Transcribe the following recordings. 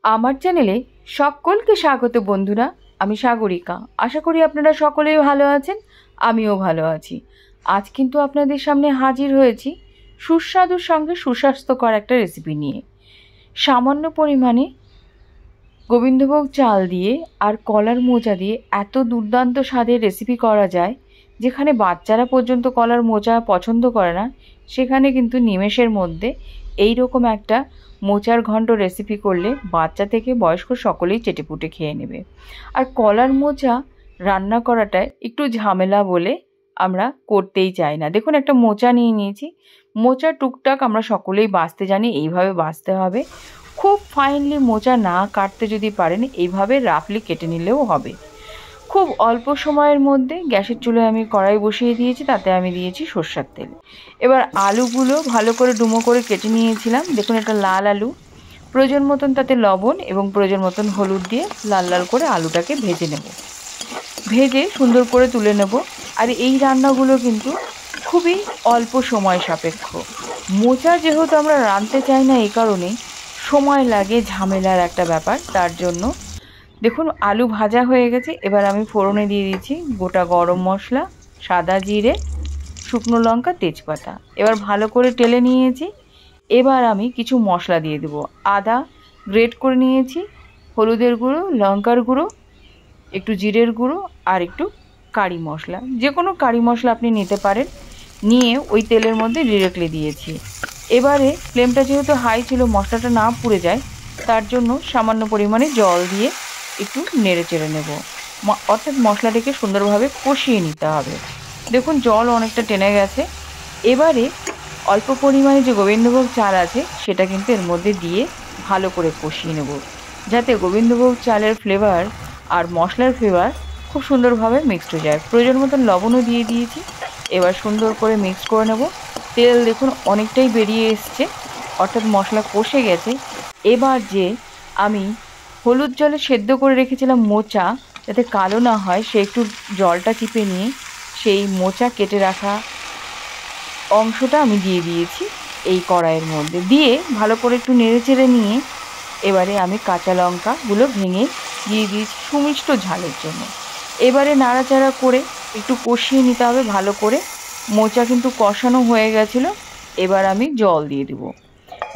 আমার চ্যানেলে সকলকে স্বাগত বন্ধুরা। আমি সাগরিকা। আশা করি আপনারা সকলেই ভালো আছেন, আমিও ভালো আছি। আজ কিন্তু আপনাদের সামনে হাজির হয়েছি সুস্বাদুর সঙ্গে সুস্বাস্থ্যকর একটা রেসিপি নিয়ে। সামান্য পরিমাণে গোবিন্দভোগ চাল দিয়ে আর কলার মোচা দিয়ে এত দুর্দান্ত স্বাদের রেসিপি করা যায়, যেখানে বাচ্চারা পর্যন্ত কলার মোচা পছন্দ করে না, সেখানে কিন্তু নিমেষের মধ্যে এই রকম একটা মোচার ঘন্ট রেসিপি করলে বাচ্চা থেকে বয়স্ক সকলেই চেটেপুটে খেয়ে নেবে। আর কলার মোচা রান্না করাটা একটু ঝামেলা বলে আমরা করতেই চাই না। দেখুন, একটা মোচা নিয়ে নিয়েছি। মোচা টুকটাক আমরা সকলেই বাছতে জানি, এইভাবে বাছতে হবে। খুব ফাইনলি মোচা না কাটতে যদি পারেন, এইভাবে রাফলি কেটে নিলেও হবে। খুব অল্প সময়ের মধ্যে গ্যাসের চুলায় আমি কড়াই বসিয়ে দিয়েছি, তাতে আমি দিয়েছি সর্ষের তেল। এবার আলুগুলো ভালো করে ডুমো করে কেটে নিয়েছিলাম। দেখুন, এটা লাল আলু। প্রয়োজন মতন তাতে লবণ এবং প্রয়োজন মতন হলুদ দিয়ে লাল লাল করে আলুটাকে ভেজে নেব। ভেজে সুন্দর করে তুলে নেব। আর এই রান্নাগুলো কিন্তু খুবই অল্প সময় সাপেক্ষ। মোচা যেহেতু আমরা রাঁধতে চাই না, এই কারণে সময় লাগে, ঝামেলার একটা ব্যাপার। তার জন্য দেখুন, আলু ভাজা হয়ে গেছে। এবার আমি ফোড়নে দিয়ে দিচ্ছি গোটা গরম মশলা, সাদা জিরে, শুকনো লঙ্কা, তেজপাতা। এবার ভালো করে টেলে নিয়েছি। এবার আমি কিছু মশলা দিয়ে দেবো। আদা গ্রেট করে নিয়েছি, হলুদের গুঁড়ো, লঙ্কার গুঁড়ো, একটু জিরের গুঁড়ো আর একটু কারি মশলা। যে কোনো কারি মশলা আপনি নিতে পারেন। নিয়ে ওই তেলের মধ্যে ডিরেক্টলি দিয়েছি। এবারে ফ্লেমটা যেহেতু হাই ছিল, মশলাটা না পুড়ে যায়, তার জন্য সামান্য পরিমাণে জল দিয়ে একটু নেড়ে চেড়ে নেব। অর্থাৎ মশলাটাকে সুন্দরভাবে কষিয়ে নিতে হবে। দেখুন, জল অনেকটা টেনে গেছে। এবারে অল্প পরিমাণে যে গোবিন্দভোগ চাল আছে, সেটা কিন্তু এর মধ্যে দিয়ে ভালো করে কষিয়ে নেব, যাতে গোবিন্দভোগ চালের ফ্লেভার আর মশলার ফ্লেভার খুব সুন্দরভাবে মিক্সড হয়ে যায়। প্রয়োজন মতন লবণও দিয়ে দিয়েছি। এবার সুন্দর করে মিক্স করে নেব। তেল দেখুন অনেকটাই বেরিয়ে এসছে, অর্থাৎ মশলা কষে গেছে। এবার যে আমি হলুদ জলে সেদ্ধ করে রেখেছিলাম মোচা, যাতে কালো না হয়, সে একটু জলটা চিপে নিয়ে সেই মোচা কেটে রাখা অংশটা আমি দিয়ে দিয়েছি এই কড়াইয়ের মধ্যে। দিয়ে ভালো করে একটু নেড়ে চেড়ে নিয়ে এবারে আমি কাঁচা লঙ্কাগুলো ভেঙে দিয়ে দিয়েছি সুমিষ্ট ঝালের জন্য। এবারে নাড়াচাড়া করে একটু কষিয়ে নিতে হবে ভালো করে। মোচা কিন্তু কষানো হয়ে গেছিলো। এবার আমি জল দিয়ে দেবো।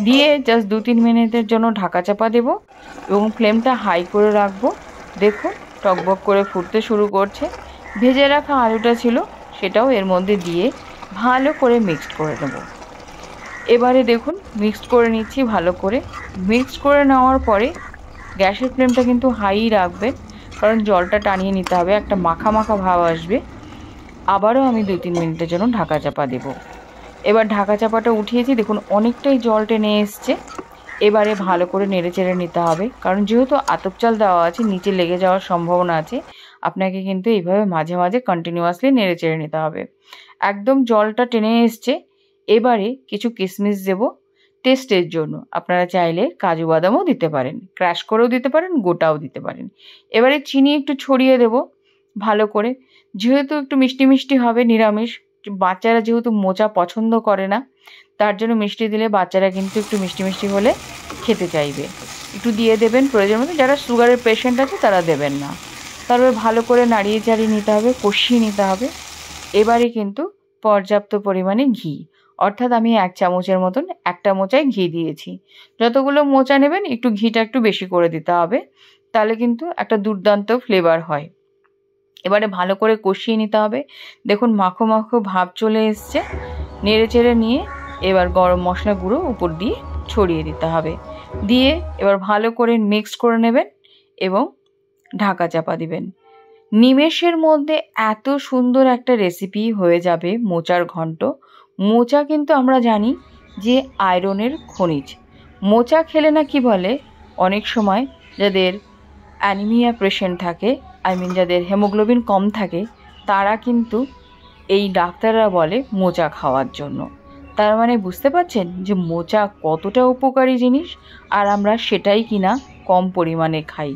দিয়ে জাস্ট 2-3 মিনিটের জন্য ঢাকা চাপা দেব এবং ফ্লেমটা হাই করে রাখবো। দেখুন, টকবক করে ফুটতে শুরু করছে। ভেজে রাখা আলুটা ছিল, সেটাও এর মধ্যে দিয়ে ভালো করে মিক্সড করে নেব। এবারে দেখুন, মিক্সড করে নিচ্ছি ভালো করে। মিক্সড করে নেওয়ার পরে গ্যাসের ফ্লেমটা কিন্তু হাই রাখবেন, কারণ জলটা টানিয়ে নিতে হবে, একটা মাখা মাখা ভাব আসবে। আবারও আমি 2-3 মিনিটের জন্য ঢাকা চাপা দেব। এবার ঢাকা চাপাটা উঠিয়েছি। দেখুন, অনেকটাই জল টেনে এসছে। এবারে ভালো করে নেড়ে চেড়ে নিতে হবে, কারণ যেহেতু আতপ চাল দেওয়া আছে, নিচে লেগে যাওয়ার সম্ভাবনা আছে। আপনাকে কিন্তু এইভাবে মাঝে মাঝে কন্টিনিউয়াসলি নেড়ে চেড়ে নিতে হবে। একদম জলটা টেনে এসছে। এবারে কিছু কিশমিশ দেব টেস্টের জন্য। আপনারা চাইলে কাজু বাদামও দিতে পারেন, ক্র্যাশ করেও দিতে পারেন, গোটাও দিতে পারেন। এবারে চিনি একটু ছড়িয়ে দেব ভালো করে। যেহেতু একটু মিষ্টি মিষ্টি হবে, নিরামিষ, বাচ্চারা যেহেতু মোচা পছন্দ করে না, তার জন্য মিষ্টি দিলে বাচ্চারা কিন্তু একটু মিষ্টি মিষ্টি হলে খেতে চাইবে। একটু দিয়ে দেবেন প্রয়োজন মতো। যারা সুগারের পেশেন্ট আছে তারা দেবেন না। তারপরে ভালো করে নাড়িয়ে চাড়িয়ে নিতে হবে, কষিয়ে নিতে হবে। এবারে কিন্তু পর্যাপ্ত পরিমাণে ঘি, অর্থাৎ আমি 1 চামচের মতন একটা মোচায় ঘি দিয়েছি। যতগুলো মোচা নেবেন একটু ঘিটা একটু বেশি করে দিতে হবে, তাহলে কিন্তু একটা দুর্দান্ত ফ্লেভার হয়। এবারে ভালো করে কষিয়ে নিতে হবে। দেখুন, মাখো মাখো ভাব চলে এসছে। নেড়ে চেড়ে নিয়ে এবার গরম মশলা গুঁড়ো উপর দিয়ে ছড়িয়ে দিতে হবে। দিয়ে এবার ভালো করে মিক্সড করে নেবেন এবং ঢাকা চাপা দিবেন। নিমেষের মধ্যে এত সুন্দর একটা রেসিপি হয়ে যাবে মোচার ঘন্ট। মোচা কিন্তু আমরা জানি যে আয়রনের খনিজ। মোচা খেলে না কি বলে, অনেক সময় যাদের অ্যানিমিয়া পেশেন্ট থাকে, যাদের হেমোগ্লোবিন কম থাকে, তারা কিন্তু এই ডাক্তাররা বলে মোচা খাওয়ার জন্য। তার মানে বুঝতে পারছেন যে মোচা কতটা উপকারী জিনিস, আর আমরা সেটাই কিনা কম পরিমাণে খাই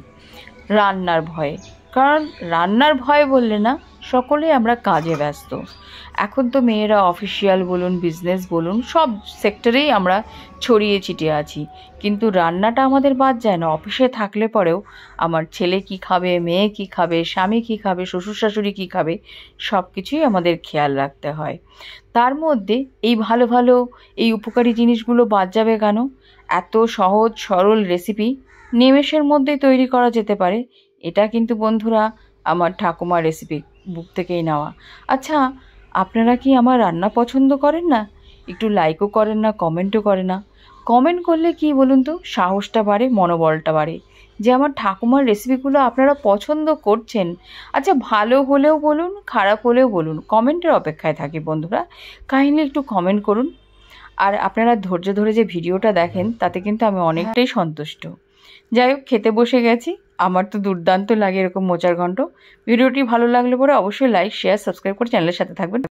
রান্নার ভয়ে। কারণ রান্নার ভয় বললে না, সকলেই আমরা কাজে ব্যস্ত। এখন তো মেয়েরা অফিসিয়াল বলুন, বিজনেস বলুন, সব সেক্টরেই আমরা ছড়িয়ে ছিটিয়ে আছি, কিন্তু রান্নাটা আমাদের বাদ যায় না। অফিসে থাকলে পরেও আমার ছেলে কী খাবে, মেয়ে কী খাবে, স্বামী কী খাবে, শ্বশুর শাশুড়ি কী খাবে, সব কিছুই আমাদের খেয়াল রাখতে হয়। তার মধ্যে এই ভালো ভালো এই উপকারী জিনিসগুলো বাদ যাবে কেন? এত সহজ সরল রেসিপি নিমেষের মধ্যেই তৈরি করা যেতে পারে। এটা কিন্তু বন্ধুরা আমার ঠাকুমার রেসিপি বুক থেকেই নেওয়া। আচ্ছা, আপনারা কি আমার রান্না পছন্দ করেন না? একটু লাইকও করেন না, কমেন্টও করে না। কমেন্ট করলে কি বলুন তো, সাহসটা বাড়ে, মনোবলটা বাড়ে, যে আমার ঠাকুমার রেসিপিগুলো আপনারা পছন্দ করছেন। আচ্ছা, ভালো হলেও বলুন, খারাপ হলেও বলুন, কমেন্টের অপেক্ষায় থাকি বন্ধুরা। কাইন্ডলি একটু কমেন্ট করুন। আর আপনারা ধৈর্য ধরে যে ভিডিওটা দেখেন, তাতে কিন্তু আমি অনেকটাই সন্তুষ্ট। যাই হোক, খেতে বসে গেছি। আমার তো দুর্দান্ত লাগে এরকম মোচার ঘন্ট। ভিডিওটি ভালো লাগলে পরে অবশ্যই লাইক, শেয়ার, সাবস্ক্রাইব করে চ্যানেলের সাথে থাকবেন।